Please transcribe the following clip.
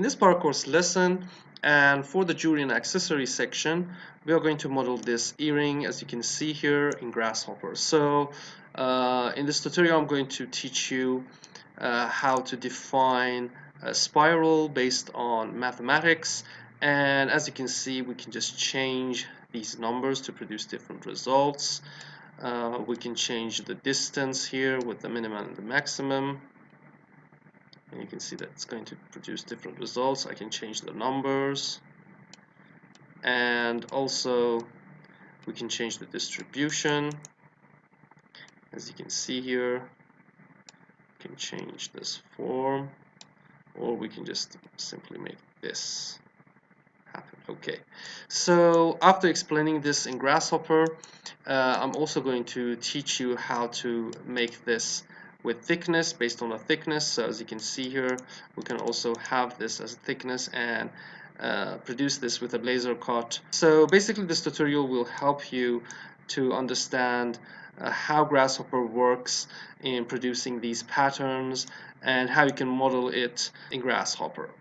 In this ParaCourse lesson, and for the jewelry and accessory section, we are going to model this earring, as you can see here, in Grasshopper. So in this tutorial, I'm going to teach you how to define a spiral based on mathematics. And as you can see, we can just change these numbers to produce different results. We can change the distance here with the minimum and the maximum. And you can see that it's going to produce different results. I can change the numbers, and also we can change the distribution. As you can see here, we can change this form, or we can just simply make this happen. Okay, so after explaining this in Grasshopper, I'm also going to teach you how to make this with thickness based on a thickness. So as you can see here, we can also have this as a thickness and produce this with a laser cut. So basically this tutorial will help you to understand how Grasshopper works in producing these patterns and how you can model it in Grasshopper.